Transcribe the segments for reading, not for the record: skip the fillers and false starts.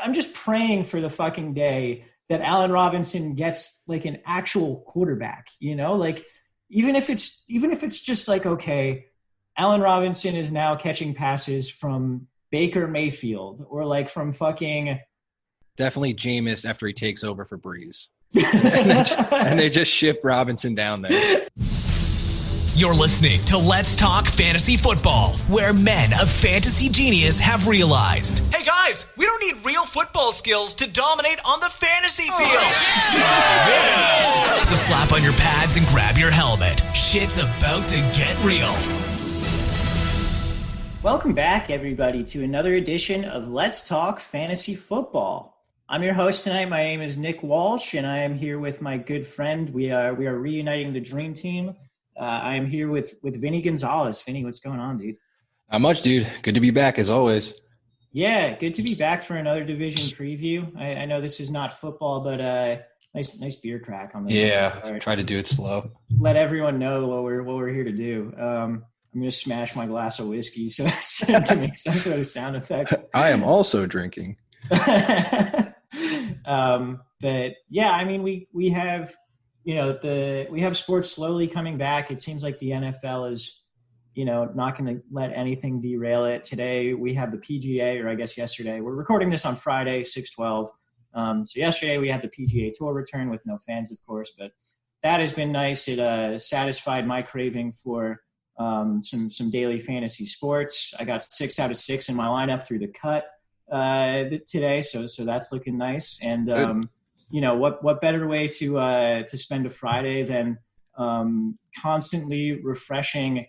I'm just praying for the fucking day that Allen Robinson gets like an actual quarterback, you know, like even if it's just like, okay, Allen Robinson is now catching passes from Baker Mayfield or like from fucking definitely Jameis after he takes over for Breeze. and they just ship Robinson down there. You're listening to Let's Talk Fantasy Football, where men of fantasy genius have realized, hey guys, we don't need real football skills to dominate on the fantasy field. Yeah. So slap on your pads and grab your helmet. Shit's about to get real. Welcome back, everybody, to another edition of Let's Talk Fantasy Football. I'm your host tonight. My name is Nick Walsh, and I am here with my good friend. We are reuniting the dream team. I am here with Vinny Gonzalez. Vinny, what's going on, dude? Not much, dude. Good to be back, as always. Yeah, good to be back for another division preview. I know this is not football, but nice beer crack on this. Yeah, try to do it slow. Let everyone know what we're here to do. I'm going to smash my glass of whiskey so to make some sort of sound effect. I am also drinking. But yeah, I mean, we have, you know, we have sports slowly coming back. It seems like the NFL is, you know, not going to let anything derail it. Today we have the PGA, or I guess yesterday. We're recording this on Friday, 6/12. So yesterday we had the PGA Tour return with no fans, of course, but that has been nice. It satisfied my craving for some daily fantasy sports. I got 6 out of 6 in my lineup through the cut today, so that's looking nice. And you know, what better way to spend a Friday than constantly refreshing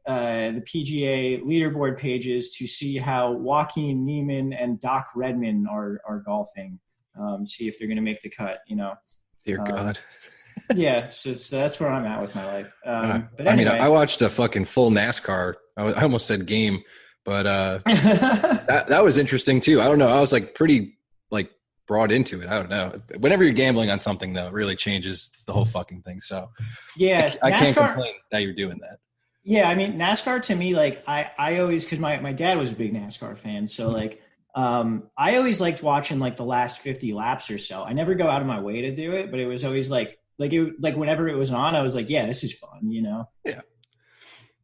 the PGA leaderboard pages to see how Joaquin Niemann and Doc Redman are golfing, see if they're going to make the cut, you know. Dear God. Yeah, so that's where I'm at with my life. But I anyway. mean, I watched a fucking full NASCAR. I almost said game, but that was interesting too. I don't know. I was like pretty like brought into it. I don't know. Whenever you're gambling on something, though, it really changes the whole fucking thing. So yeah, I can't complain that you're doing that. Yeah, I mean, NASCAR to me, like I always, because my dad was a big NASCAR fan, so like I always liked watching like the last 50 laps or so. I never go out of my way to do it, but it was always like whenever it was on, I was like, yeah, this is fun, you know? Yeah.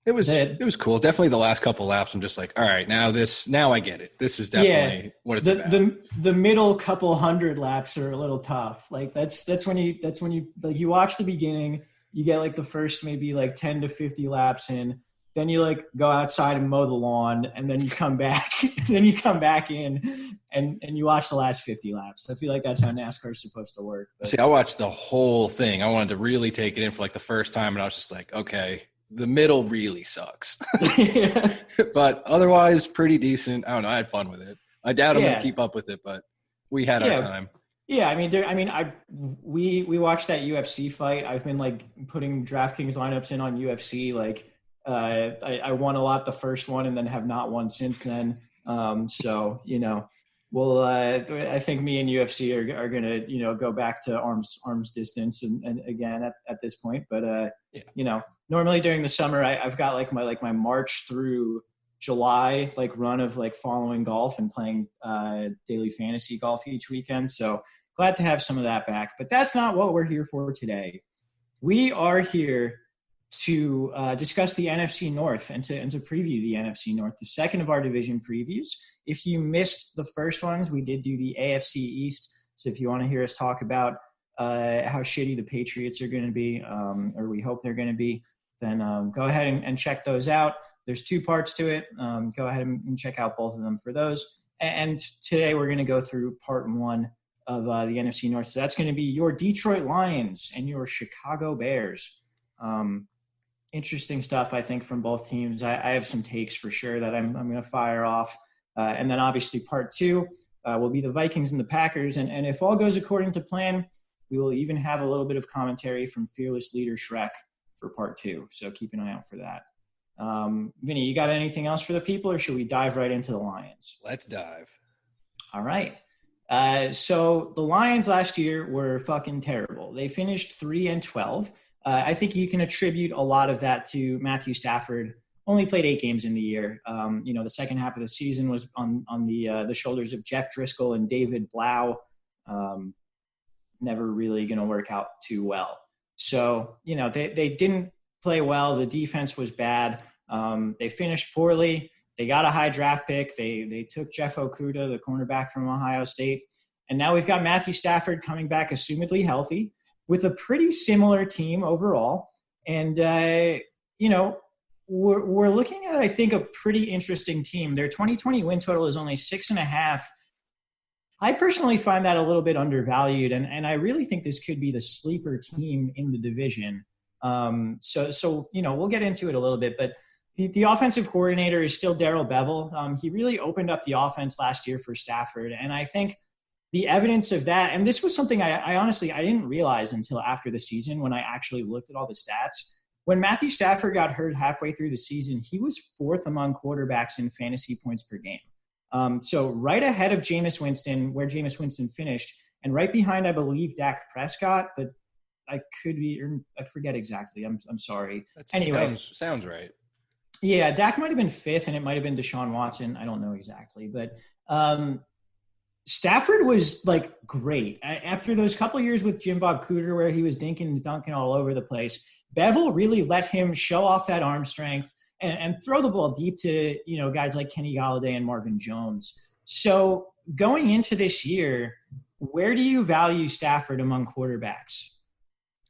It was cool. Definitely the last couple laps, I'm just like, all right, now I get it. This is definitely what it's about. The middle couple hundred laps are a little tough. Like that's when you like you watch the beginning, you get like the first maybe like 10 to 50 laps in, then you like go outside and mow the lawn, and then you come back, in and you watch the last 50 laps. I feel like that's how NASCAR is supposed to work. But. See, I watched the whole thing. I wanted to really take it in for like the first time, and I was just like, okay, the middle really sucks. But otherwise pretty decent. I don't know. I had fun with it. I doubt I'm going to keep up with it, but we had our time. Yeah, we watched that UFC fight. I've been like putting DraftKings lineups in on UFC. Like I won a lot the first one and then have not won since then. So, you know, well, I think me and UFC are going to, you know, go back to arms distance and again at this point. But, you know, normally during the summer, I've got like my March through July, like run of like following golf and playing daily fantasy golf each weekend. So glad to have some of that back, but that's not what we're here for today. We are here to discuss the NFC North and to preview the NFC North, the second of our division previews. If you missed the first ones, we did do the AFC East. So if you want to hear us talk about how shitty the Patriots are going to be, or we hope they're going to be, then go ahead and check those out. There's 2 parts to it. Go ahead and check out both of them for those. And today we're going to go through part 1 of the NFC North. So that's going to be your Detroit Lions and your Chicago Bears. Interesting stuff, I think, from both teams. I have some takes for sure that I'm going to fire off. And then obviously part 2 will be the Vikings and the Packers. And if all goes according to plan, we will even have a little bit of commentary from Fearless Leader Shrek for part 2. So keep an eye out for that. Vinny, you got anything else for the people, or should we dive right into the Lions? Let's dive. All right. So the Lions last year were fucking terrible. They finished 3-12. I think you can attribute a lot of that to Matthew Stafford only played 8 games in the year. The second half of the season was on the shoulders of Jeff Driscoll and David Blau. Never really going to work out too well. So, they didn't play well. The defense was bad. They finished poorly. They got a high draft pick. They took Jeff Okudah, the cornerback from Ohio State. And now we've got Matthew Stafford coming back, assumedly healthy, with a pretty similar team overall. And, we're looking at, I think, a pretty interesting team. Their 2020 win total is only 6.5. I personally find that a little bit undervalued, and I really think this could be the sleeper team in the division. So we'll get into it a little bit, but the offensive coordinator is still Darrell Bevell. He really opened up the offense last year for Stafford, and I think the evidence of that, and this was something I honestly didn't realize until after the season when I actually looked at all the stats. When Matthew Stafford got hurt halfway through the season, he was 4th among quarterbacks in fantasy points per game. So right ahead of Jameis Winston, where Jameis Winston finished, and right behind, I believe, Dak Prescott, but I could be, or I forget exactly. I'm sorry. Anyway, sounds right. Yeah, Dak might have been 5th, and it might have been Deshaun Watson. I don't know exactly, but Stafford was like great after those couple years with Jim Bob Cooter, where he was dinking and dunking all over the place. Bevell really let him show off that arm strength and throw the ball deep to, guys like Kenny Golladay and Marvin Jones. So going into this year, where do you value Stafford among quarterbacks?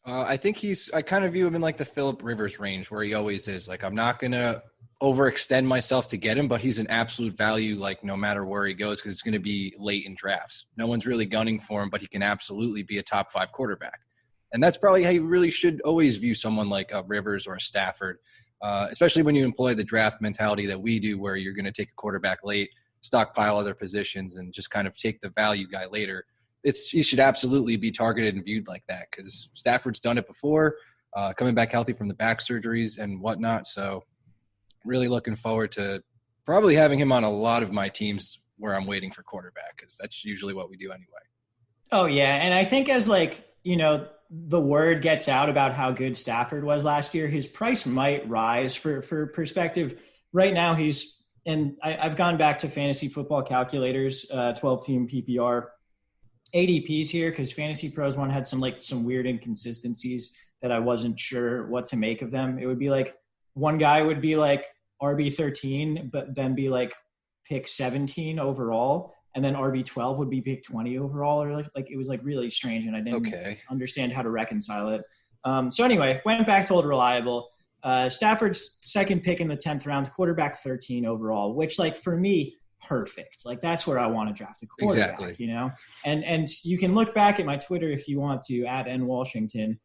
I think I kind of view him in like the Phillip Rivers range where he always is. Like, I'm not going to overextend myself to get him, but he's an absolute value, like no matter where he goes, because it's going to be late in drafts. No one's really gunning for him, but he can absolutely be a top 5 quarterback. And that's probably how you really should always view someone like a Rivers or a Stafford. Especially when you employ the draft mentality that we do, where you're going to take a quarterback late, stockpile other positions, and just kind of take the value guy later. He should absolutely be targeted and viewed like that, because Stafford's done it before, coming back healthy from the back surgeries and whatnot. So really looking forward to probably having him on a lot of my teams where I'm waiting for quarterback, because that's usually what we do anyway. Oh, yeah. And I think as the word gets out about how good Stafford was last year, his price might rise. For perspective, right now I've gone back to fantasy football calculators, 12-team PPR ADPs here, because Fantasy Pros one had some weird inconsistencies that I wasn't sure what to make of them. It would be like one guy would be like RB13, but then be like pick 17 overall. And then RB12 would be pick 20 overall, or like it was like really strange, and I didn't understand how to reconcile it. So anyway, went back to old reliable. Stafford's second pick in the 10th round, quarterback 13 overall, which for me, perfect. Like that's where I want to draft a quarterback, exactly. And you can look back at my Twitter if you want to, at @NWashington.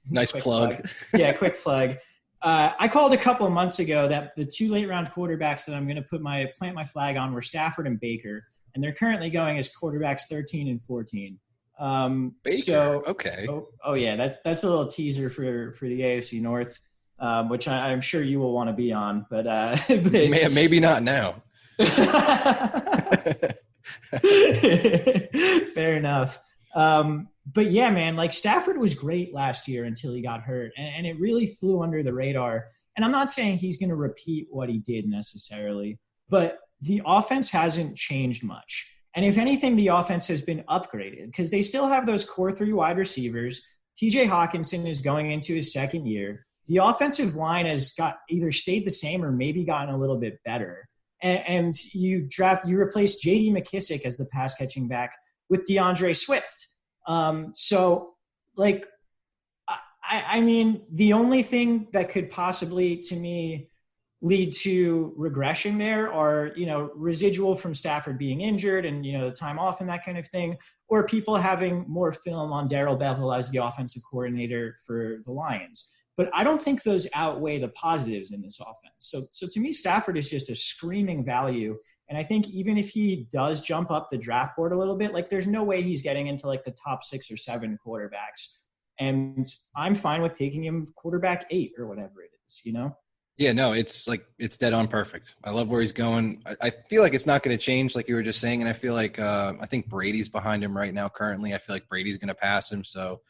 Nice plug. Yeah, quick plug. I called a couple of months ago that the 2 late round quarterbacks that I'm going to plant my flag on were Stafford and Baker, and they're currently going as quarterbacks 13 and 14. Baker. So okay. Oh yeah, that's a little teaser for the AFC North, which I'm sure you will want to be on, but maybe not now. Fair enough. But yeah, man, Stafford was great last year until he got hurt, and it really flew under the radar. And I'm not saying he's going to repeat what he did necessarily, but the offense hasn't changed much. And if anything, the offense has been upgraded, because they still have those core 3 wide receivers. TJ Hawkinson is going into his second year. The offensive line has either stayed the same or maybe gotten a little bit better. And you replace J.D. McKissick as the pass catching back with DeAndre Swift. I mean, the only thing that could possibly, to me, lead to regression there are, residual from Stafford being injured and, the time off and that kind of thing, or people having more film on Darrell Bevell as the offensive coordinator for the Lions. But I don't think those outweigh the positives in this offense. So to me, Stafford is just a screaming value. And I think even if he does jump up the draft board a little bit, there's no way he's getting into the top 6 or 7 quarterbacks. And I'm fine with taking him quarterback 8 or whatever it is, Yeah, no, it's dead on perfect. I love where he's going. I feel like it's not going to change, like you were just saying. And I feel like I think Brady's behind him right now currently. I feel like Brady's going to pass him. So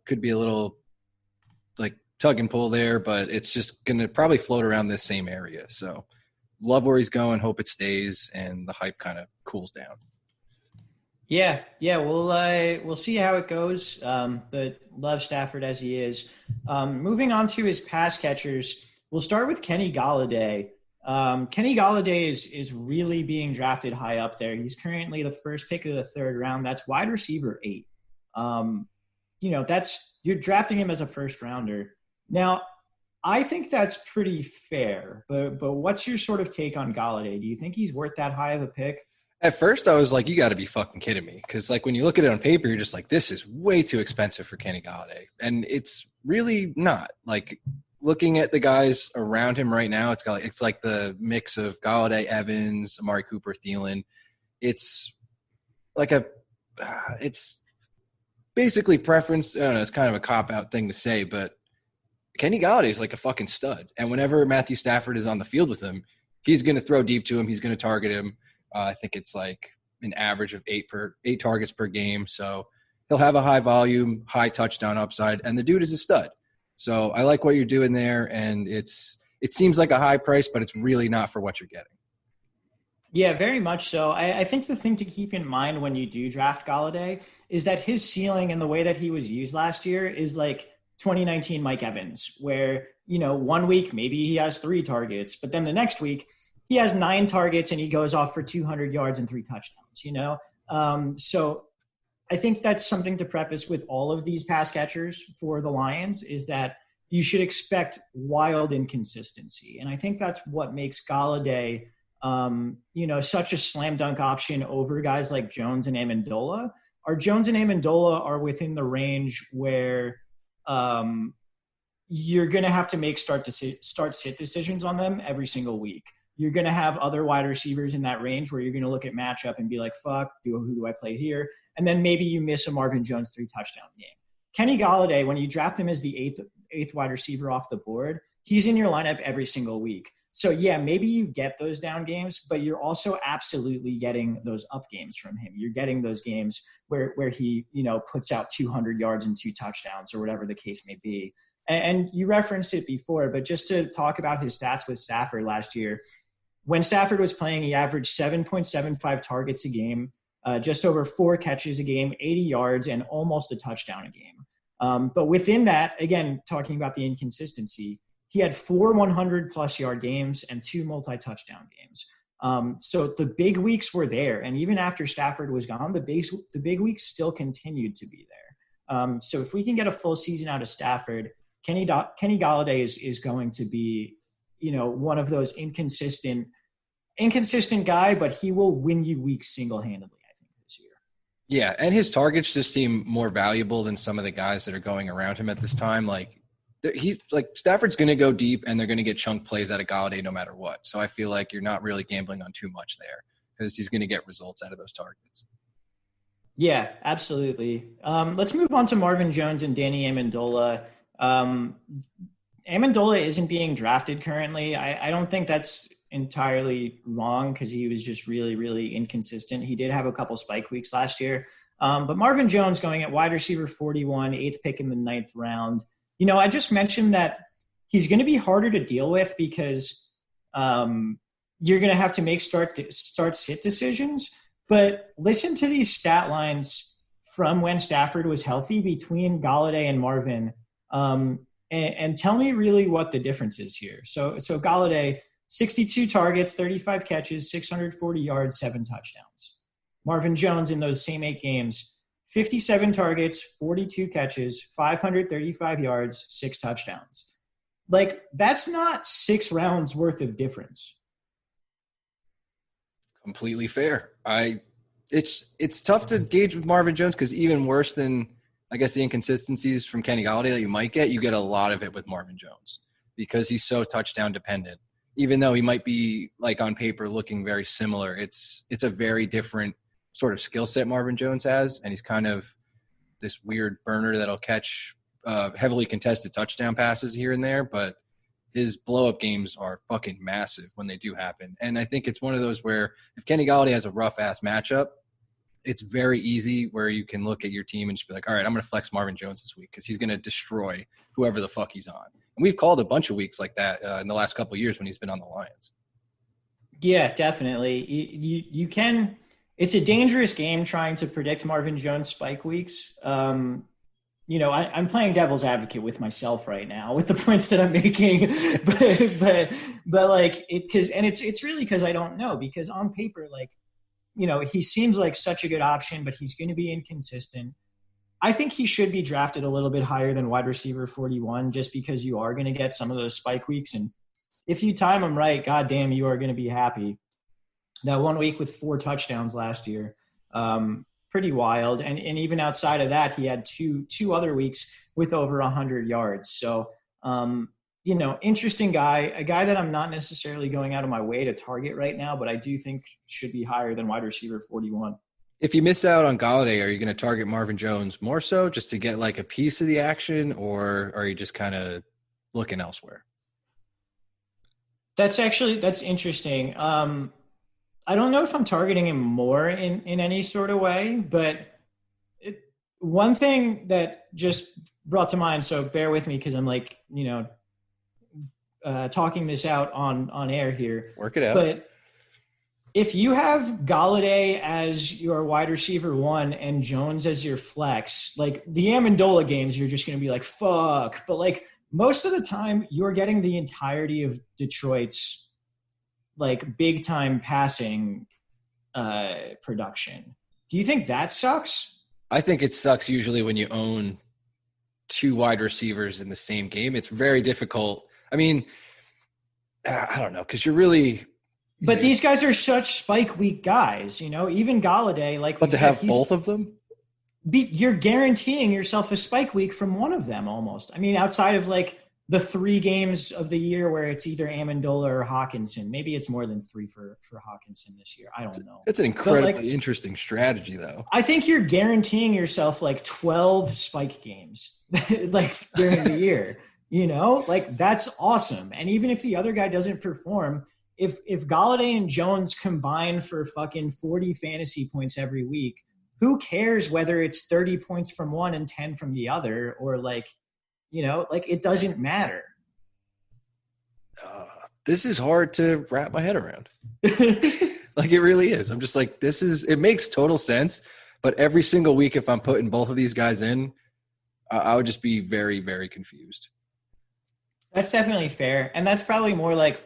could be a little tug and pull there, but it's just going to probably float around this same area. So love where he's going, hope it stays, and the hype kind of cools down. Yeah, we'll see how it goes, but love Stafford as he is. Moving on to his pass catchers, we'll start with Kenny Golladay. Kenny Golladay is really being drafted high up there. He's currently the first pick of the third round. That's wide receiver 8. You're drafting him as a first rounder. Now, I think that's pretty fair, but what's your sort of take on Golladay? Do you think he's worth that high of a pick? At first, I was like, you got to be fucking kidding me. Because, like, when you look at it on paper, you're just like, this is way too expensive for Kenny Golladay. And it's really not. Like, looking at the guys around him right now, it's like the mix of Golladay, Evans, Amari Cooper, Thielen. It's like it's basically preference. I don't know, it's kind of a cop-out thing to say, but Kenny Golladay is like a fucking stud. And whenever Matthew Stafford is on the field with him, he's going to throw deep to him. He's going to target him. I think it's like an average of 8 targets per game. So he'll have a high volume, high touchdown upside, and the dude is a stud. So I like what you're doing there, and it seems like a high price, but it's really not for what you're getting. Yeah, very much so. I think the thing to keep in mind when you do draft Golladay is that his ceiling and the way that he was used last year is like 2019 Mike Evans, where, 1 week maybe he has 3 targets, but then the next week he has 9 targets and he goes off for 200 yards and 3 touchdowns, So I think that's something to preface with all of these pass catchers for the Lions, is that you should expect wild inconsistency. And I think that's what makes Golladay, such a slam dunk option over guys like Jones and Amendola. Jones and Amendola are within the range where you're going to have to make start-sit decisions on them every single week. You're going to have other wide receivers in that range where you're going to look at matchup and be like, fuck, who do I play here? And then maybe you miss a Marvin Jones 3-touchdown game. Kenny Golladay, when you draft him as the eighth wide receiver off the board, he's in your lineup every single week. So, yeah, maybe you get those down games, but you're also absolutely getting those up games from him. You're getting those games where he, puts out 200 yards and 2 touchdowns or whatever the case may be. And you referenced it before, but just to talk about his stats with Stafford last year, when Stafford was playing, he averaged 7.75 targets a game, just over 4 catches a game, 80 yards, and almost a touchdown a game. But within that, again, talking about the inconsistency, he had 4 100-plus yard games and 2 multi-touchdown games. So the big weeks were there. And even after Stafford was gone, the big weeks still continued to be there. So if we can get a full season out of Stafford, Kenny Golladay is going to be, one of those inconsistent guy, but he will win you weeks single-handedly, I think, this year. Yeah, and his targets just seem more valuable than some of the guys that are going around him at this time. Stafford's going to go deep, and they're going to get chunk plays out of Golladay no matter what. So I feel like you're not really gambling on too much there because he's going to get results out of those targets. Yeah, absolutely. Let's move on to Marvin Jones and Danny Amendola. Amendola isn't being drafted currently. I don't think that's entirely wrong because he was just really, really inconsistent. He did have a couple spike weeks last year. But Marvin Jones going at wide receiver 41, 8th pick in the 9th round. I just mentioned that he's going to be harder to deal with because you're going to have to make start-sit decisions. But listen to these stat lines from when Stafford was healthy between Golladay and Marvin. And tell me really what the difference is here. So Golladay, 62 targets, 35 catches, 640 yards, 7 touchdowns. Marvin Jones in those same 8 games, 57 targets, 42 catches, 535 yards, 6 touchdowns. That's not 6 rounds worth of difference. Completely fair. It's tough to gauge with Marvin Jones because even worse than – I guess the inconsistencies from Kenny Golladay that you get a lot of it with Marvin Jones because he's so touchdown dependent. Even though he might be on paper looking very similar, it's a very different sort of skill set Marvin Jones has, and he's kind of this weird burner that'll catch heavily contested touchdown passes here and there, but his blow-up games are fucking massive when they do happen. And I think it's one of those where if Kenny Golladay has a rough-ass matchup, it's very easy where you can look at your team and just be like, all right, I'm going to flex Marvin Jones this week because he's going to destroy whoever the fuck he's on. And we've called a bunch of weeks like that in the last couple of years when he's been on the Lions. Yeah, definitely. You can – it's a dangerous game trying to predict Marvin Jones spike weeks. I'm playing devil's advocate with myself right now with the points that I'm making, but like it's really because I don't know, because on paper, like, he seems like such a good option, but he's going to be inconsistent. I think he should be drafted a little bit higher than wide receiver 41, just because you are going to get some of those spike weeks. And if you time him right, goddamn, you are going to be happy. That 1 week with 4 touchdowns last year, pretty wild. And even outside of that, he had two other weeks with over 100 yards. So, interesting guy, a guy that I'm not necessarily going out of my way to target right now, but I do think should be higher than wide receiver 41. If you miss out on Golladay, are you going to target Marvin Jones more so just to get like a piece of the action, or are you just kind of looking elsewhere? That's interesting. I don't know if I'm targeting him more in any sort of way, but one thing that just brought to mind, so bear with me because I'm like, talking this out on air here. Work it out. But if you have Golladay as your wide receiver 1 and Jones as your flex, like the Amendola games, you're just going to be like, fuck. But like most of the time you're getting the entirety of Detroit's like big time passing production. Do you think that sucks? I think it sucks usually when you own 2 wide receivers in the same game. It's very difficult. I mean, I don't know, because you're really – But these guys are such spike week guys, even Golladay. Like, but to have both of them? You're guaranteeing yourself a spike week from one of them almost. I mean, outside of like the 3 games of the year where it's either Amendola or Hawkinson. Maybe it's more than 3 for Hawkinson this year. I don't know. It's an incredibly interesting strategy, though. I think you're guaranteeing yourself like 12 spike games like during the year, like that's awesome. And even if the other guy doesn't perform, if Golladay and Jones combine for fucking 40 fantasy points every week, who cares whether it's 30 points from one and 10 from the other, or like, like it doesn't matter. This is hard to wrap my head around. Like it really is. I'm just like, it makes total sense. But every single week, if I'm putting both of these guys in, I would just be very, very confused. That's definitely fair. And that's probably more like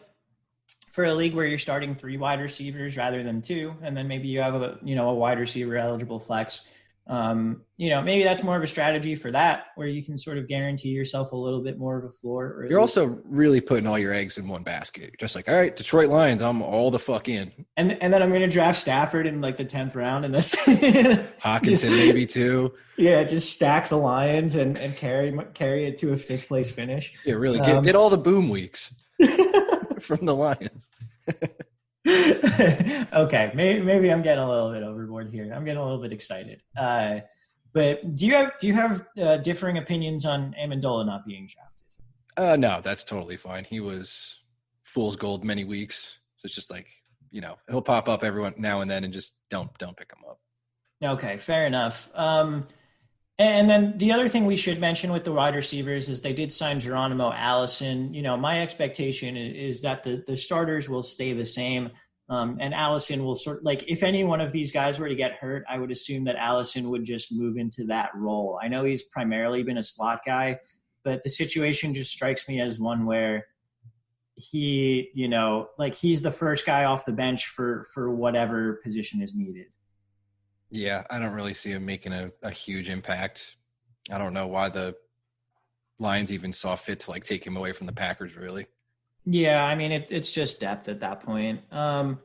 for a league where you're starting 3 wide receivers rather than 2. And then maybe you have a wide receiver eligible flex. Maybe that's more of a strategy for that, where you can sort of guarantee yourself a little bit more of a floor. You're also really putting all your eggs in one basket. Just like, all right, Detroit Lions, I'm all the fuck in. And then I'm going to draft Stafford in like the 10th round, and that's Hawkinson maybe too. Yeah, just stack the Lions and carry it to a 5th place finish. Yeah, really get all the boom weeks from the Lions. Okay, maybe I'm getting a little bit overboard here. I'm getting a little bit excited. But do you have differing opinions on Amendola not being drafted? No, that's totally fine. He was fool's gold many weeks. So it's just like, he'll pop up every now and then, and just don't pick him up. Okay, fair enough. And then the other thing we should mention with the wide receivers is they did sign Geronimo Allison. My expectation is that the starters will stay the same. And Allison will if any one of these guys were to get hurt, I would assume that Allison would just move into that role. I know he's primarily been a slot guy, but the situation just strikes me as one where he, he's the first guy off the bench for whatever position is needed. Yeah, I don't really see him making a huge impact. I don't know why the Lions even saw fit to take him away from the Packers, really. Yeah, I mean, it's just depth at that point. All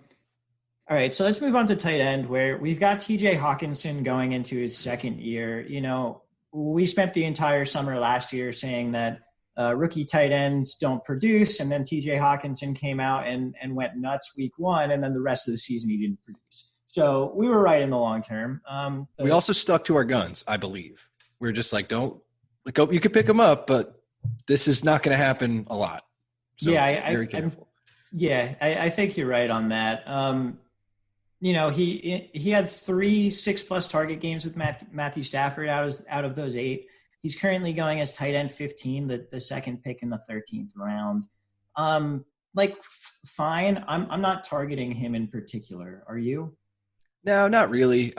right, so let's move on to tight end, where we've got TJ Hawkinson going into his 2nd year. We spent the entire summer last year saying that rookie tight ends don't produce, and then TJ Hawkinson came out and went nuts week 1, and then the rest of the season he didn't produce. So we were right in the long term. We also stuck to our guns, I believe. We're just like, don't – you could pick them up, but this is not going to happen a lot. So I think you're right on that. he had 3 6+ target games with Matthew Stafford out of those 8. He's currently going as tight end 15, the second pick in the 13th round. Fine. I'm not targeting him in particular. Are you? No, not really.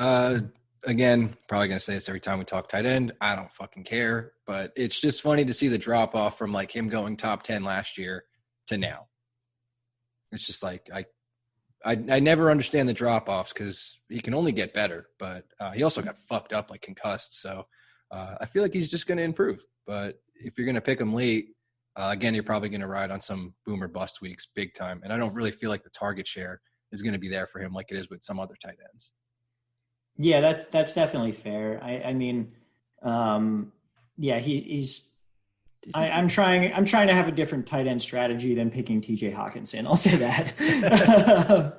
Again, probably going to say this every time we talk tight end. I don't fucking care, but it's just funny to see the drop off from like him going top 10 last year to now. It's just like, I never understand the drop offs because he can only get better, but he also got fucked up, like concussed. So I feel like he's just going to improve, but if you're going to pick him late, again, you're probably going to ride on some boomer bust weeks big time. And I don't really feel like the target share is going to be there for him like it is with some other tight ends. Yeah, that's definitely fair. He's. I'm trying to have a different tight end strategy than picking TJ Hawkinson. I'll say that.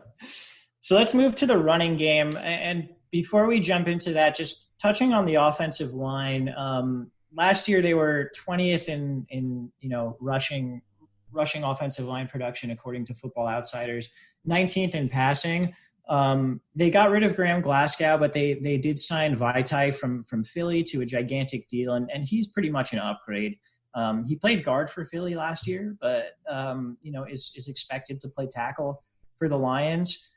So let's move to the running game. And before we jump into that, just touching on the offensive line. Last year they were 20th in rushing offensive line production according to Football Outsiders, 19th in passing. They got rid of Graham Glasgow, but they did sign Vaitai from Philly to a gigantic deal, and he's pretty much an upgrade. He played guard for Philly last year, but is expected to play tackle for the Lions.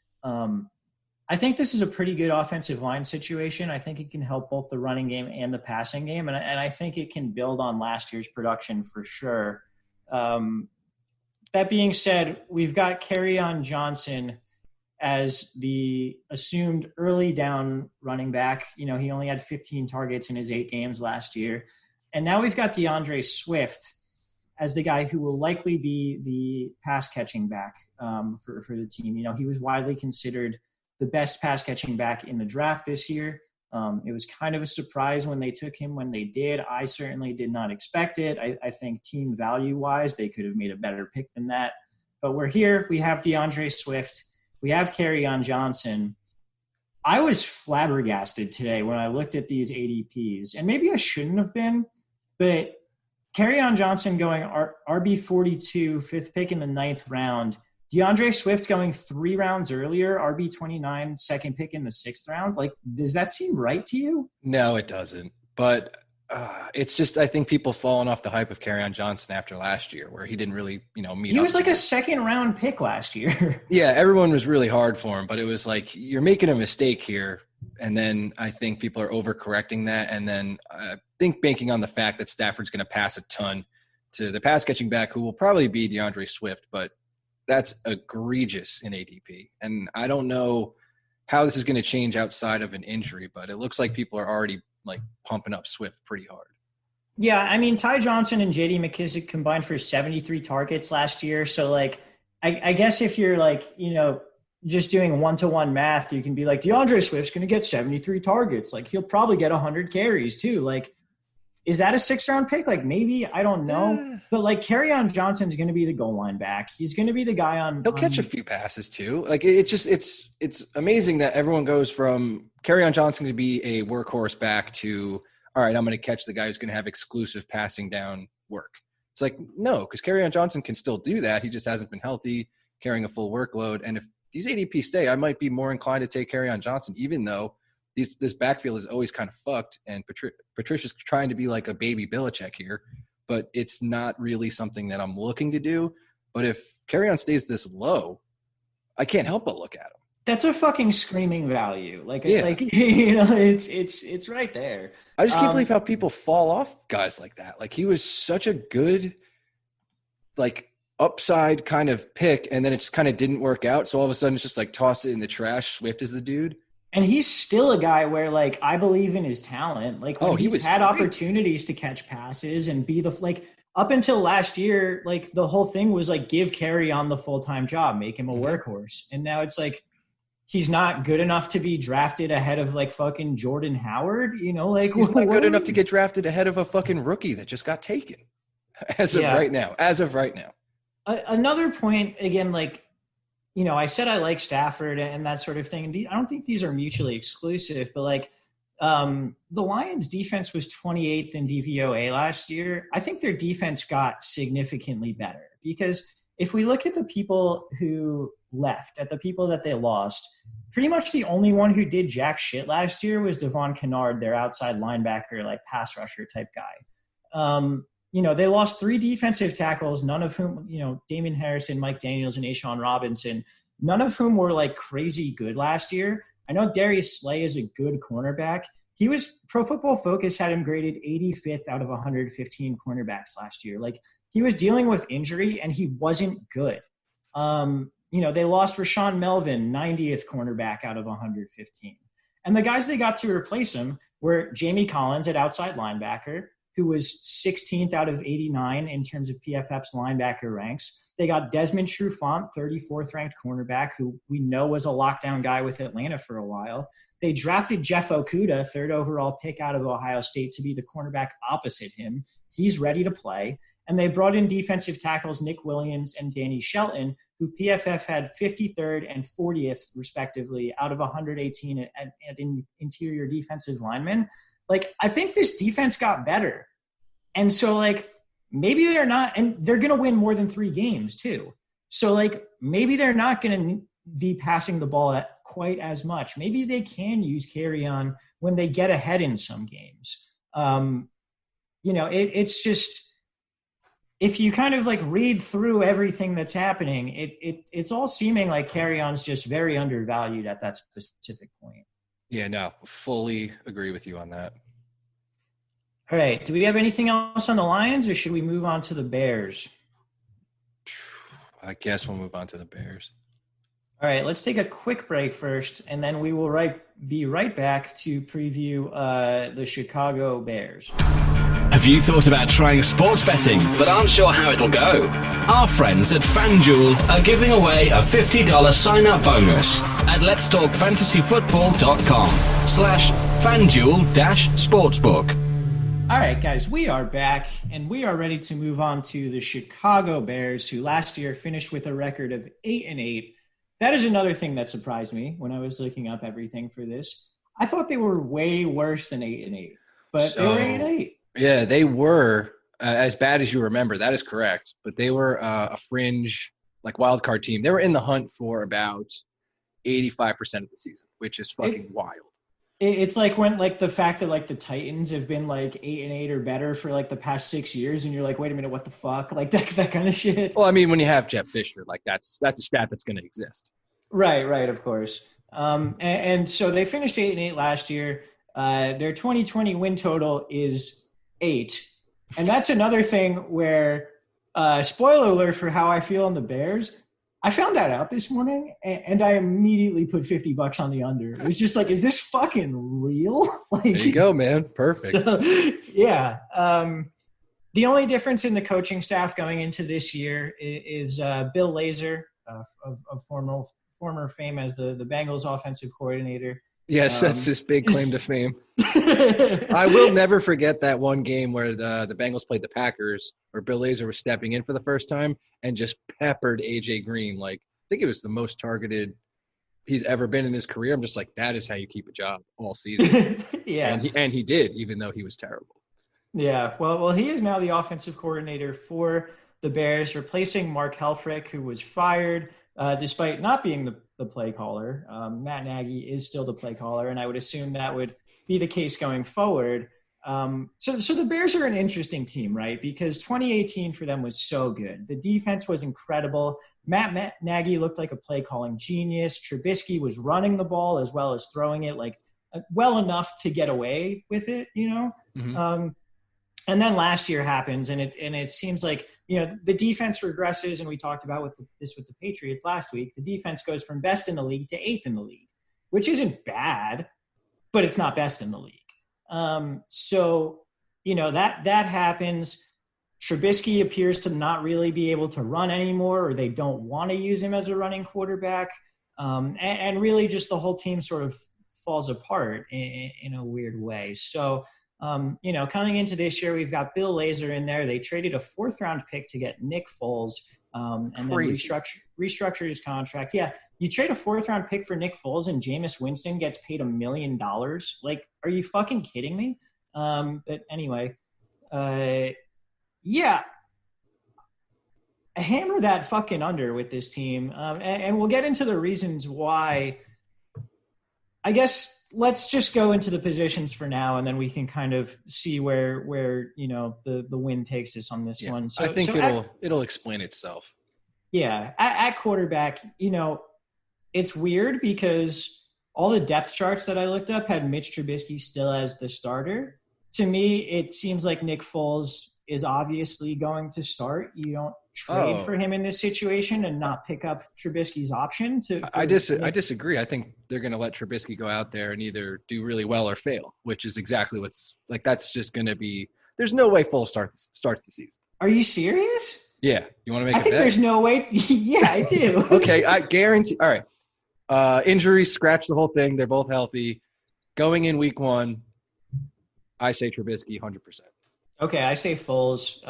I think this is a pretty good offensive line situation. I think it can help both the running game and the passing game, and I think it can build on last year's production for sure. That being said, we've got Kerryon Johnson as the assumed early down running back. He only had 15 targets in his 8 games last year. And now we've got DeAndre Swift as the guy who will likely be the pass catching back for the team. He was widely considered the best pass catching back in the draft this year. It was kind of a surprise when they took him when they did. I certainly did not expect it. I think team value wise, they could have made a better pick than that. But we're here. We have DeAndre Swift. We have Kerryon Johnson. I was flabbergasted today when I looked at these ADPs, and maybe I shouldn't have been, but Kerryon Johnson going RB 42, 5th pick in the 9th round. DeAndre Swift going 3 rounds earlier, RB 29, 2nd pick in the 6th round. Like, does that seem right to you? No, it doesn't. But it's just, I think people falling off the hype of Kerryon Johnson after last year, where he didn't really, meet. He was like a 2nd round pick last year. Yeah, everyone was really hard for him, but it was like, you're making a mistake here. And then I think people are overcorrecting that. And then I think banking on the fact that Stafford's going to pass a ton to the pass catching back, who will probably be DeAndre Swift, but that's egregious in ADP. And I don't know how this is going to change outside of an injury, but it looks like people are already like pumping up Swift pretty hard. Yeah, I mean, Ty Johnson and J.D. McKissick combined for 73 targets last year. So, like, I guess if you're, like, just doing one-to-one math, you can be like, DeAndre Swift's going to get 73 targets. Like, he'll probably get 100 carries too. Like, is that a 6th-round pick? Like, maybe. I don't know. But, like, Kerryon Johnson's going to be the goal line back. He's going to be the guy on – He'll catch a few passes too. Like, it's amazing that everyone goes from Kerryon Johnson to be a workhorse back to, all right, I'm going to catch the guy who's going to have exclusive passing down work. It's like, no, because Kerryon Johnson can still do that. He just hasn't been healthy, carrying a full workload. And if these ADP stay, I might be more inclined to take Kerryon Johnson, even though this backfield is always kind of fucked. And Patricia's trying to be like a baby Belichick here, but it's not really something that I'm looking to do. But if Kerryon stays this low, I can't help but look at him. That's a fucking screaming value. It's right there. I just can't believe how people fall off guys like that. Like, he was such a good, like, upside kind of pick, and then it just kind of didn't work out. So all of a sudden it's just like, toss it in the trash. Swift is the dude. And he's still a guy where, like, I believe in his talent. Like, when he's had opportunities to catch passes and be up until last year, like, the whole thing was like, give Kerryon the full-time job, make him a workhorse. And now it's like, he's not good enough to be drafted ahead of, like, fucking Jordan Howard, like, he's not good enough to get drafted ahead of a fucking rookie that just got taken as of right now. Another point, again, like, I said I like Stafford and that sort of thing. I don't think these are mutually exclusive, but, like, the Lions defense was 28th in DVOA last year. I think their defense got significantly better, because if we look at the people who left, at the people that they lost, pretty much the only one who did jack shit last year was Devon Kennard, their outside linebacker, like pass rusher type guy. They lost 3 defensive tackles, none of whom, Damian Harrison, Mike Daniels, and Ashawn Robinson, none of whom were like crazy good last year. I know Darius Slay is a good cornerback. Pro Football Focus had him graded 85th out of 115 cornerbacks last year. Like, he was dealing with injury and he wasn't good. They lost Rashawn Melvin, 90th cornerback out of 115. And the guys they got to replace him were Jamie Collins at outside linebacker, who was 16th out of 89 in terms of PFF's linebacker ranks. They got Desmond Trufant, 34th ranked cornerback, who we know was a lockdown guy with Atlanta for a while. They drafted Jeff Okudah, 3rd overall pick out of Ohio State, to be the cornerback opposite him. He's ready to play. And they brought in defensive tackles Nick Williams and Danny Shelton, who PFF had 53rd and 40th, respectively, out of 118 at interior defensive linemen. Like, I think this defense got better. And so, like, maybe they're not – and they're going to win more than 3 games, too. So, like, maybe they're not going to be passing the ball at quite as much. Maybe they can use carry-on when they get ahead in some games. It's just – if you kind of, like, read through everything that's happening, it's all seeming like carry-on's just very undervalued at that specific point. Yeah, no, fully agree with you on that. All right. Do we have anything else on the Lions, or should we move on to the Bears? I guess we'll move on to the Bears. All right. Let's take a quick break first, and then we will be right back to preview the Chicago Bears. Have you thought about trying sports betting but aren't sure how it'll go? Our friends at FanDuel are giving away a $50 sign-up bonus at letstalkfantasyfootball.com/FanDuel-sportsbook. All right, guys, we are back, and we are ready to move on to the Chicago Bears, who last year finished with a record of 8-8. That is another thing that surprised me when I was looking up everything for this. I thought they were way worse than 8-8, but they were 8-8. Yeah, they were as bad as you remember. That is correct. But they were a fringe, like, wild card team. They were in the hunt for about 85% of the season, which is fucking wild. It's like when, like, the fact that, like, the Titans have been like 8-8 or better for like the past 6 years, and you're like, wait a minute, what the fuck? Like that kind of shit. Well, I mean, when you have Jeff Fisher, like, that's a stat that's going to exist. Right, of course. And so they finished 8-8 last year. Their 2020 win total is 8. And that's another thing where, spoiler alert for how I feel on the Bears, I found that out this morning, and I immediately put $50 on the under. It was just like, is this fucking real? Like, there you go, man. Perfect. Yeah. The only difference in the coaching staff going into this year is Bill Lazor, of former fame as the Bengals offensive coordinator. Yes, that's his big claim to fame. I will never forget that one game where the Bengals played the Packers, where Bill Lazor was stepping in for the first time and just peppered A.J. Green. Like, I think it was the most targeted he's ever been in his career. I'm just like, that is how you keep a job all season. Yeah. And he did, even though he was terrible. Yeah. Well, he is now the offensive coordinator for the Bears, replacing Mark Helfrich, who was fired despite not being the play caller. Matt Nagy is still the play caller, and I would assume that would be the case going forward. So the Bears are an interesting team, right? Because 2018 for them was so good. The defense was incredible. Matt Nagy looked like a play calling genius. Trubisky was running the ball as well as throwing it, like, well enough to get away with it, you know? Mm-hmm. And then last year happens, and it seems like, you know, the defense regresses, and we talked about this with the Patriots last week. The defense goes from best in the league to 8th in the league, which isn't bad, but it's not best in the league. So, you know, that happens. Trubisky appears to not really be able to run anymore, or they don't want to use him as a running quarterback. And really just the whole team sort of falls apart in a weird way. So, you know, coming into this year, we've got Bill Lazor in there. They traded a 4th-round pick to get Nick Foles, and then restructured his contract. Yeah, you trade a 4th-round pick for Nick Foles, and Jameis Winston gets paid $1 million. Like, are you fucking kidding me? But anyway, yeah. hammer that fucking under with this team. And we'll get into the reasons why. I guess let's just go into the positions for now, and then we can kind of see where the wind takes us on this one. So I think it'll explain itself. Yeah. At quarterback, it's weird because all the depth charts that I looked up had Mitch Trubisky still as the starter. To me, it seems like Nick Foles is obviously going to start. You don't trade for him in this situation and not pick up Trubisky's option. I disagree. I think they're going to let Trubisky go out there and either do really well or fail, which is exactly that's just going to be – there's no way Foles starts the season. Are you serious? Yeah. You want to make I think bet? There's no way – yeah, I do. Okay, I guarantee – all right. Injuries, scratch the whole thing. They're both healthy. Going in week 1, I say Trubisky 100%. Okay, I say Foles.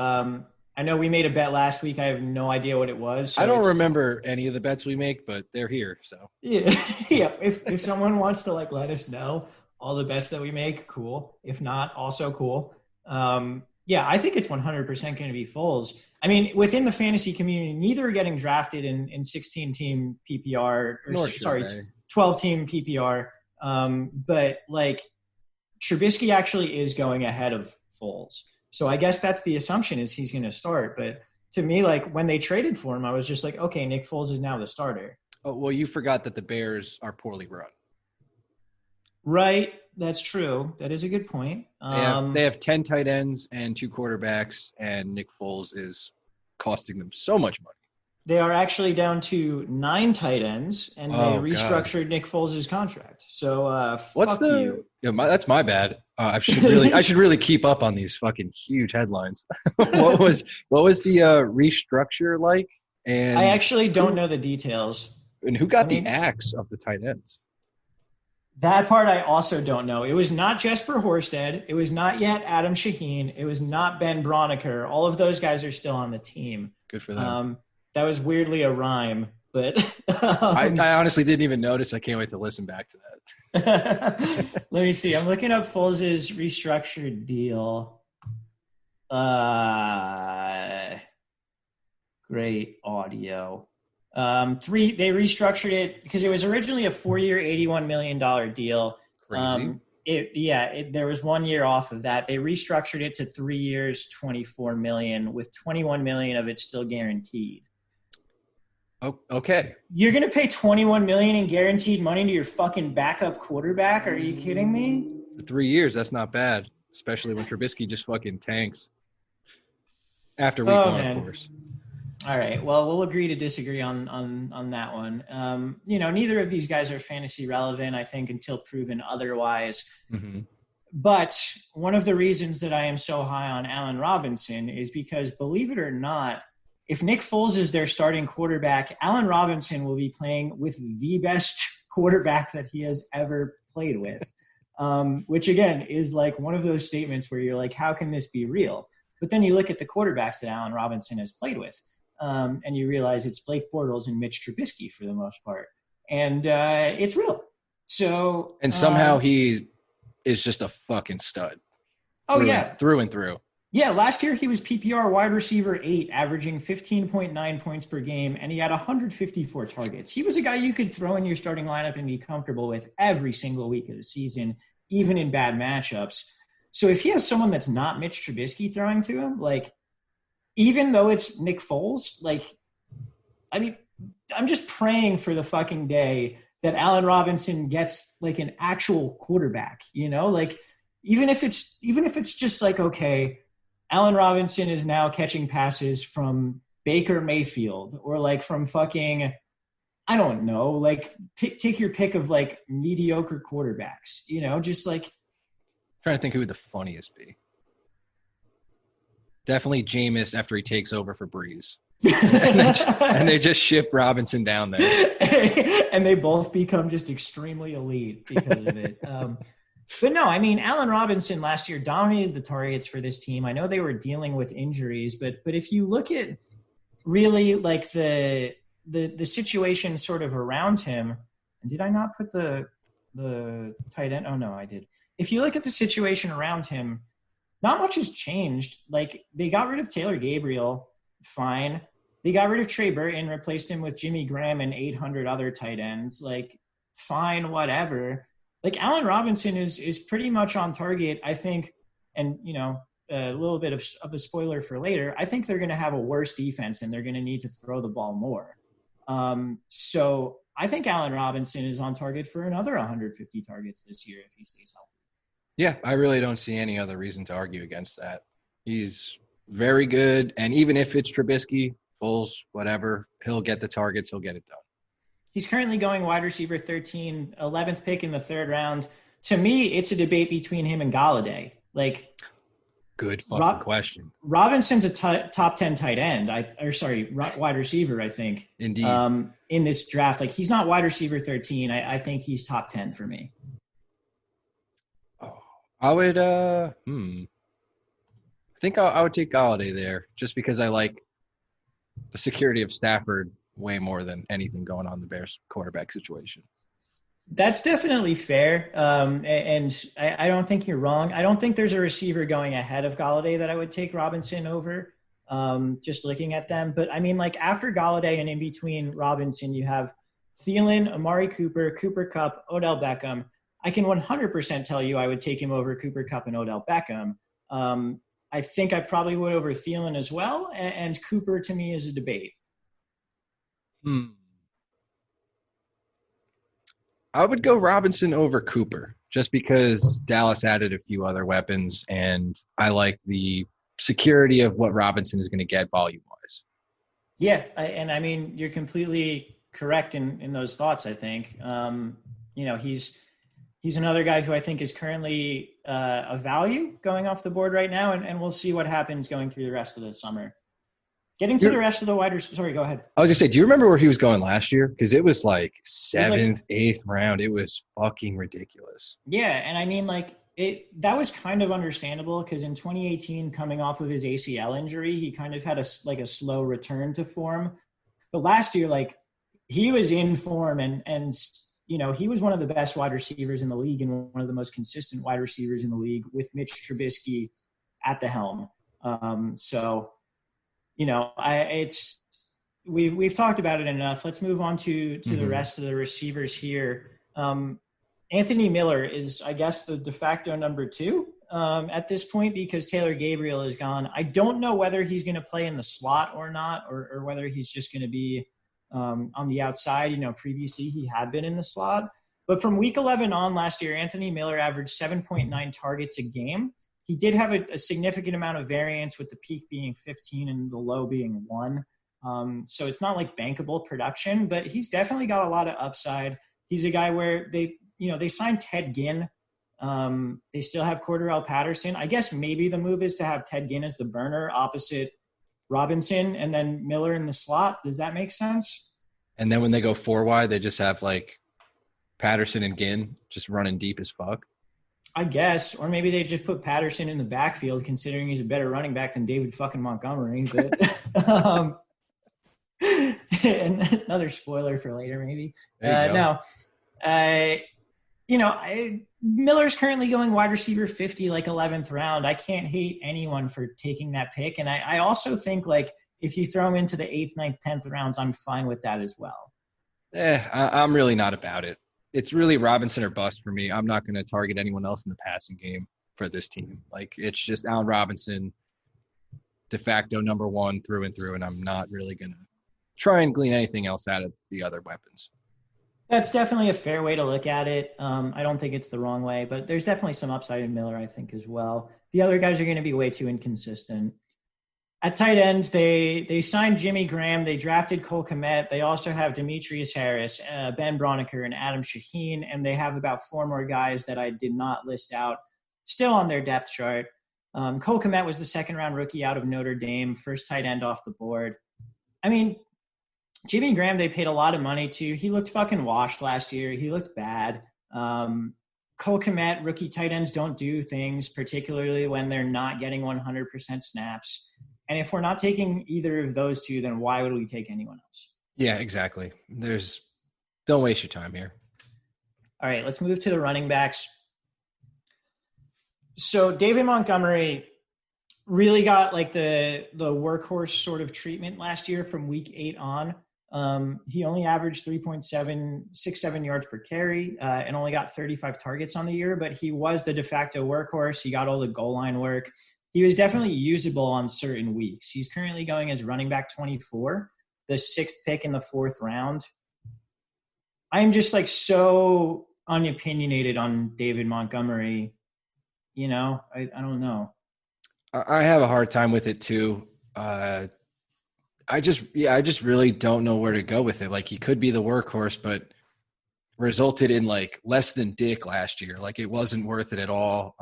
I know we made a bet last week. I have no idea what it was. So I don't remember any of the bets we make, but they're here. So yeah. If someone wants to let us know all the bets that we make, cool. If not, also cool. I think it's 100% going to be Foles. I mean, within the fantasy community, neither are getting drafted in 16-team PPR. 12-team PPR. But Trubisky actually is going ahead of Foles. So I guess that's the assumption is he's going to start. But to me, when they traded for him, I was just okay, Nick Foles is now the starter. Oh, well, you forgot that the Bears are poorly run. Right. That's true. That is a good point. They have 10 tight ends and 2 quarterbacks, and Nick Foles is costing them so much money. They are actually down to 9 tight ends, and they restructured Nick Foles' contract. So fuck you. That's my bad. I should really keep up on these fucking huge headlines. What was the restructure like? And I actually don't know the details. And who got the axe of the tight ends? That part I also don't know. It was not Jesper Horsted. It was not yet Adam Shaheen. It was not Ben Broniker. All of those guys are still on the team. Good for them. That was weirdly a rhyme, but I honestly didn't even notice. I can't wait to listen back to that. Let me see. I'm looking up Foles' restructured deal. Great audio. They restructured it because it was originally a 4-year, $81 million deal. Crazy. There was 1 year off of that. They restructured it to 3 years, $24 million, with $21 million of it still guaranteed. Oh, okay. You're going to pay $21 million in guaranteed money to your fucking backup quarterback? Are you kidding me? For 3 years, that's not bad, especially when Trubisky just fucking tanks. After week 1, of course. All right. Well, we'll agree to disagree on that one. Neither of these guys are fantasy relevant, I think, until proven otherwise. Mm-hmm. But one of the reasons that I am so high on Allen Robinson is because, believe it or not, if Nick Foles is their starting quarterback, Allen Robinson will be playing with the best quarterback that he has ever played with, which, again, is one of those statements where you're how can this be real? But then you look at the quarterbacks that Allen Robinson has played with, and you realize it's Blake Bortles and Mitch Trubisky for the most part. And it's real. So, and somehow he is just a fucking stud. Through and through. Yeah, last year he was PPR wide receiver 8, averaging 15.9 points per game, and he had 154 targets. He was a guy you could throw in your starting lineup and be comfortable with every single week of the season, even in bad matchups. So if he has someone that's not Mitch Trubisky throwing to him, even though it's Nick Foles, I'm just praying for the fucking day that Allen Robinson gets an actual quarterback, even if it's just okay, Allen Robinson is now catching passes from Baker Mayfield or from fucking, I don't know, take your pick of mediocre quarterbacks, just trying to think who would the funniest be. Definitely Jameis after he takes over for Breeze. and they just ship Robinson down there. And they both become just extremely elite because of it. But no, I mean, Allen Robinson last year dominated the targets for this team. I know they were dealing with injuries, but if you look at really the situation sort of around him, and did I not put the tight end? Oh no, I did. If you look at the situation around him, not much has changed. They got rid of Taylor Gabriel, fine. They got rid of Trey Burton, replaced him with Jimmy Graham and 800 other tight ends. Like, fine, whatever. Like, Allen Robinson is pretty much on target, I think. And, a little bit of a spoiler for later, I think they're going to have a worse defense and they're going to need to throw the ball more. So I think Allen Robinson is on target for another 150 targets this year if he stays healthy. Yeah, I really don't see any other reason to argue against that. He's very good, and even if it's Trubisky, Foles, whatever, he'll get the targets, he'll get it done. He's currently going wide receiver 13, 11th pick in the third round. To me, it's a debate between him and Galladay. Like, good fucking question. Robinson's a top 10 tight end, wide receiver, I think. Indeed. In this draft. Like, he's not wide receiver 13. I think he's top 10 for me. Oh, I would, I think I would take Galladay there just because I like the security of Stafford way more than anything going on in the Bears quarterback situation. That's definitely fair. And I don't think you're wrong. I don't think there's a receiver going ahead of Galladay that I would take Robinson over, just looking at them. But I mean, like, after Galladay and in between Robinson, you have Thielen, Amari Cooper, Cooper Kupp, Odell Beckham. I can 100% tell you I would take him over Cooper Kupp and Odell Beckham. I think I probably would over Thielen as well. And Cooper to me is a debate. I would go Robinson over Cooper just because Dallas added a few other weapons, and I like the security of what Robinson is going to get volume-wise. Yeah, I mean, you're completely correct in those thoughts, I think. He's another guy who I think is currently a value going off the board right now, and we'll see what happens going through the rest of the summer. Getting to the rest of the wide receivers. Sorry, go ahead. I was going to say, do you remember where he was going last year? Because it was like 7th, 8th round. It was fucking ridiculous. Yeah, and I mean, like, that was kind of understandable because in 2018, coming off of his ACL injury, he kind of had a slow return to form. But last year, like, he was in form and he was one of the best wide receivers in the league and one of the most consistent wide receivers in the league with Mitch Trubisky at the helm. We've talked about it enough. Let's move on to the rest of the receivers here. Anthony Miller is, I guess, the de facto number 2 at this point because Taylor Gabriel is gone. I don't know whether he's going to play in the slot or not, or whether he's just going to be on the outside. Previously he had been in the slot. But from week 11 on last year, Anthony Miller averaged 7.9 targets a game. He did have a significant amount of variance with the peak being 15 and the low being 1. So it's not like bankable production, but he's definitely got a lot of upside. He's a guy where they signed Ted Ginn. They still have Cordarrelle Patterson. I guess maybe the move is to have Ted Ginn as the burner opposite Robinson and then Miller in the slot. Does that make sense? And then when they go 4 wide, they just have like Patterson and Ginn just running deep as fuck. I guess, or maybe they just put Patterson in the backfield, considering he's a better running back than David fucking Montgomery. But and another spoiler for later, maybe. Miller's currently going wide receiver 50, like 11th round. I can't hate anyone for taking that pick, and I also think like if you throw him into the 8th, 9th, 10th rounds, I'm fine with that as well. I'm really not about it. It's really Robinson or bust for me. I'm not going to target anyone else in the passing game for this team. Like, it's just Allen Robinson, de facto number 1 through and through, and I'm not really going to try and glean anything else out of the other weapons. That's definitely a fair way to look at it. I don't think it's the wrong way, but there's definitely some upside in Miller, I think, as well. The other guys are going to be way too inconsistent. At tight ends, they signed Jimmy Graham. They drafted Cole Kmet. They also have Demetrius Harris, Ben Broniker, and Adam Shaheen, and they have about 4 more guys that I did not list out still on their depth chart. Cole Kmet was the 2nd-round rookie out of Notre Dame, first tight end off the board. I mean, Jimmy Graham, they paid a lot of money to. He looked fucking washed last year. He looked bad. Cole Kmet, rookie tight ends don't do things, particularly when they're not getting 100% snaps. And if we're not taking either of those 2, then why would we take anyone else? Yeah, exactly. Don't waste your time here. All right, let's move to the running backs. So David Montgomery, really got like the workhorse sort of treatment last year from week 8 on. He only averaged 3.767 yards per carry and only got 35 targets on the year, but he was the de facto workhorse. He got all the goal line work. He was definitely usable on certain weeks. He's currently going as running back 24, the 6th pick in the 4th round. I'm just like so unopinionated on David Montgomery. You know, I don't know. I have a hard time with it too. I just really don't know where to go with it. Like, he could be the workhorse, but resulted in like less than Dick last year. Like, it wasn't worth it at all.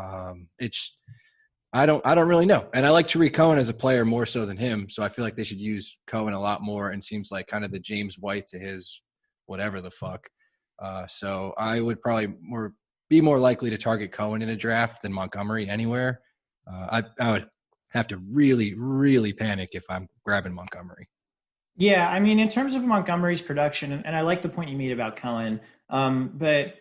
I don't really know. And I like Tariq Cohen as a player more so than him. So I feel like they should use Cohen a lot more, and seems like kind of the James White to his whatever the fuck. So I would probably be more likely to target Cohen in a draft than Montgomery anywhere. I would have to really, really panic if I'm grabbing Montgomery. Yeah, I mean, in terms of Montgomery's production, and I like the point you made about Cohen, but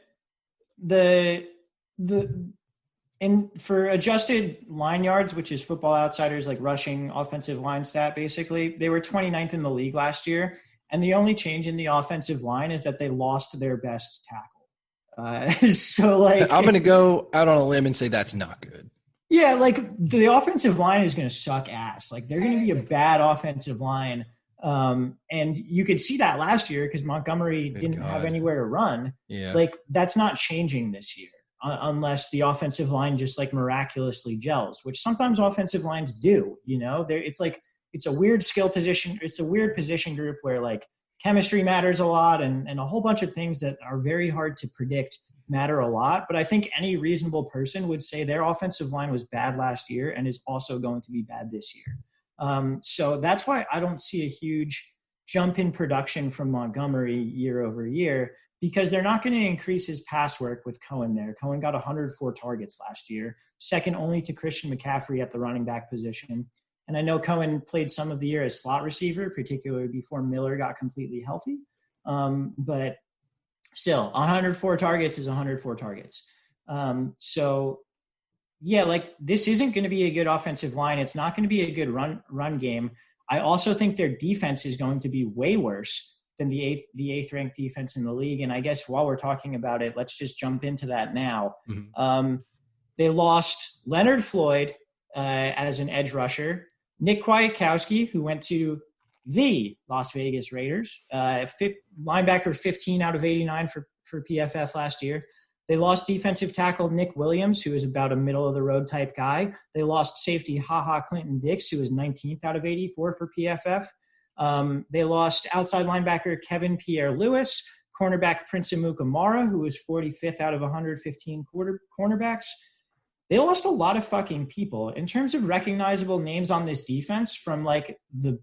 for adjusted line yards, which is Football Outsiders like rushing offensive line stat, basically, they were 29th in the league last year. And the only change in the offensive line is that they lost their best tackle. So like, I'm going to go out on a limb and say that's not good. Yeah. Like, the offensive line is going to suck ass. Like, they're going to be a bad offensive line. And you could see that last year because Montgomery didn't have anywhere to run. Yeah. Like, that's not changing this year. Unless the offensive line just like miraculously gels, which sometimes offensive lines do, you know, it's a weird skill position. It's a weird position group where like chemistry matters a lot and a whole bunch of things that are very hard to predict matter a lot. But I think any reasonable person would say their offensive line was bad last year and is also going to be bad this year. So that's why I don't see a huge jump in production from Montgomery year over year, because they're not going to increase his pass work with Cohen there. Cohen got 104 targets last year, second only to Christian McCaffrey at the running back position. And I know Cohen played some of the year as slot receiver, particularly before Miller got completely healthy. But still, 104 targets is 104 targets. So, yeah, like, this isn't going to be a good offensive line. It's not going to be a good run game. I also think their defense is going to be way worse than the eighth ranked defense in the league. And I guess while we're talking about it, let's just jump into that now. Mm-hmm. They lost Leonard Floyd as an edge rusher, Nick Kwiatkowski, who went to the Las Vegas Raiders, linebacker 15 out of 89 for PFF last year. They lost defensive tackle Nick Williams, who is about a middle-of-the-road type guy. They lost safety HaHa Clinton Dix, who was 19th out of 84 for PFF. They lost outside linebacker Kevin Pierre-Louis, cornerback Prince Amukamara, who was 45th out of 115 cornerbacks. They lost a lot of fucking people. In terms of recognizable names on this defense from like the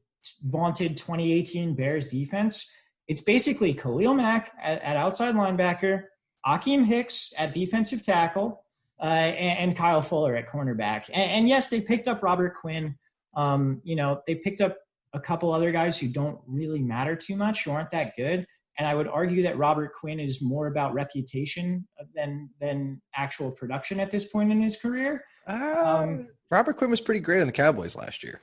vaunted 2018 Bears defense, it's basically Khalil Mack at outside linebacker, Akeem Hicks at defensive tackle, and Kyle Fuller at cornerback. And yes, they picked up Robert Quinn. They picked up a couple other guys who don't really matter too much, who aren't that good. And I would argue that Robert Quinn is more about reputation than actual production at this point in his career. Robert Quinn was pretty great on the Cowboys last year.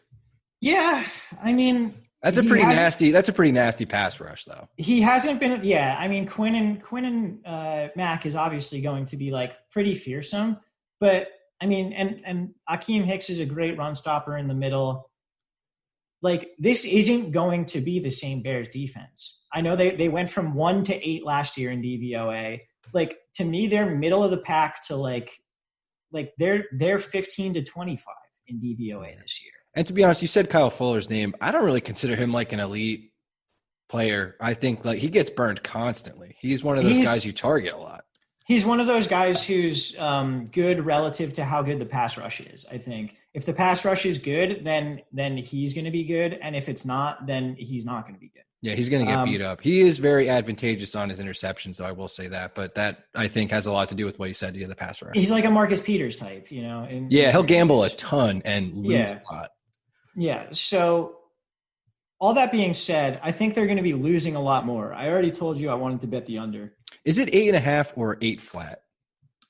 Yeah, I mean, that's a pretty nasty pass rush, though. He hasn't been. Yeah, I mean, Quinn and Mack is obviously going to be like pretty fearsome, but I mean, and Akeem Hicks is a great run stopper in the middle. Like, this isn't going to be the same Bears defense. I know they went from 1 to 8 last year in DVOA. Like, to me, they're middle of the pack to like they're 15 to 25 in DVOA this year. And to be honest, you said Kyle Fuller's name. I don't really consider him like an elite player. I think like he gets burned constantly. He's one of those guys you target a lot. He's one of those guys who's good relative to how good the pass rush is, I think. If the pass rush is good, then he's going to be good. And if it's not, then he's not going to be good. Yeah, he's going to get beat up. He is very advantageous on his interceptions, though, I will say that. But that, I think, has a lot to do with what you said to the pass rush. He's like a Marcus Peters type, you know. He'll gamble a ton and lose a lot. Yeah, so all that being said, I think they're going to be losing a lot more. I already told you I wanted to bet the under. Is it 8.5 or 8 flat?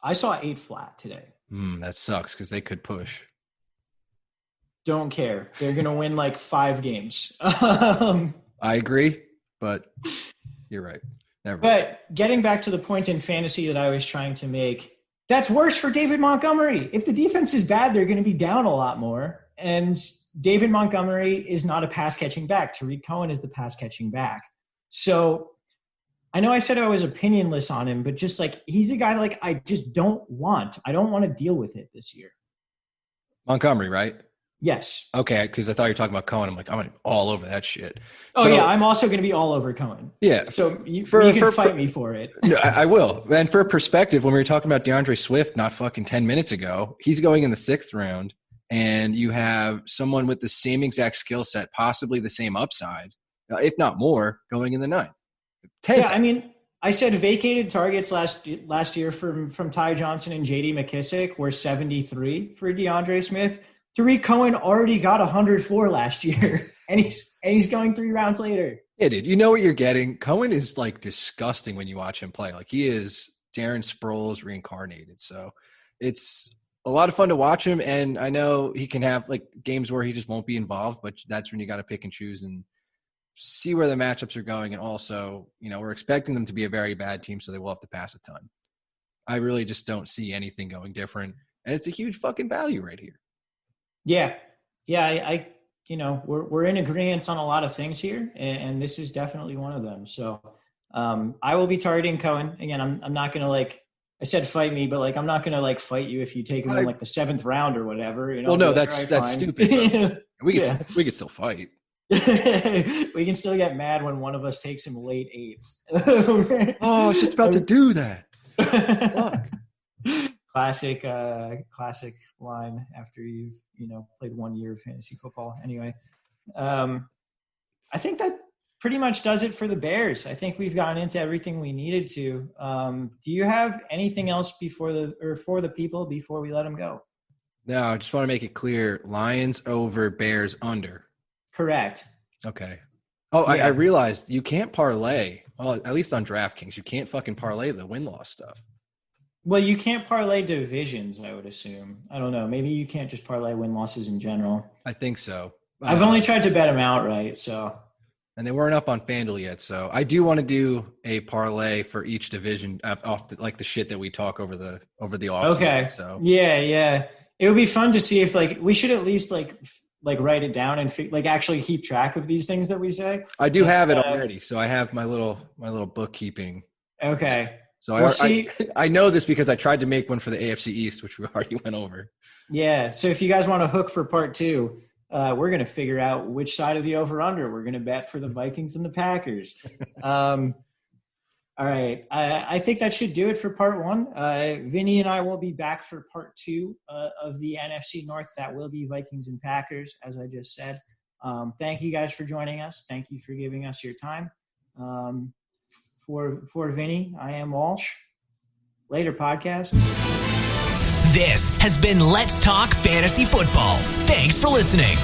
I saw 8 flat today. That sucks because they could push. don't care. They're going to win like 5 games. I agree, but you're right. Never. But getting back to the point in fantasy that I was trying to make, that's worse for David Montgomery. If the defense is bad, they're going to be down a lot more. And David Montgomery is not a pass-catching back. Tariq Cohen is the pass-catching back. So I know I said I was opinionless on him, but just like he's a guy like I just don't want. I don't want to deal with it this year. Montgomery, right? Yes. Okay, because I thought you were talking about Cohen. I'm like, I'm all over that shit. Oh, yeah, I'm also going to be all over Cohen. Yeah. So you can fight me for it. No, I will. And for perspective, when we were talking about DeAndre Swift not fucking 10 minutes ago, he's going in the 6th round, and you have someone with the same exact skill set, possibly the same upside, if not more, going in the 9th. Yeah, I mean, I said vacated targets last year from Ty Johnson and J.D. McKissick were 73 for DeAndre Smith. Tariq Cohen already got 104 last year, and he's going 3 rounds later. Yeah, dude, you know what you're getting. Cohen is like disgusting when you watch him play. Like he is Darren Sproles reincarnated. So it's a lot of fun to watch him, and I know he can have like games where he just won't be involved, but that's when you got to pick and choose and see where the matchups are going. And also, you know, we're expecting them to be a very bad team, so they will have to pass a ton. I really just don't see anything going different, and it's a huge fucking value right here. Yeah. I we're in agreement on a lot of things here, and this is definitely one of them. So I will be targeting Cohen again. I'm not going to like, I said fight me, but like, I'm not going to like fight you if you take him in like the 7th round or whatever. You know? Well, no, like, that's stupid. we can still fight. We can still get mad when one of us takes him late 8th. Oh, I was just about to do that. Fuck. Classic line after you've, played 1 year of fantasy football. Anyway, I think that pretty much does it for the Bears. I think we've gotten into everything we needed to. Do you have anything else for the people before we let them go? No, I just want to make it clear. Lions over, Bears under. Correct. Okay. Oh, yeah. I realized you can't parlay. Well, at least on DraftKings, you can't fucking parlay the win-loss stuff. Well, you can't parlay divisions, I would assume. I don't know. Maybe you can't just parlay win-losses in general. I think so. I've only tried to bet them outright, so. And they weren't up on FanDuel yet, so I do want to do a parlay for each division off the shit that we talk over the offseason. Okay. So yeah. It would be fun to see if we should at least write it down and actually keep track of these things that we say. I do have it already, so I have my little bookkeeping. Okay. So I know this because I tried to make one for the AFC East, which we already went over. Yeah. So if you guys want to hook for part 2, we're going to figure out which side of the over-under we're going to bet for the Vikings and the Packers. All right. I think that should do it for part 1. Vinny and I will be back for part 2 of the NFC North. That will be Vikings and Packers, as I just said. Thank you guys for joining us. Thank you for giving us your time. For Vinny, I am Walsh. Later, podcast. This has been Let's Talk Fantasy Football. Thanks for listening.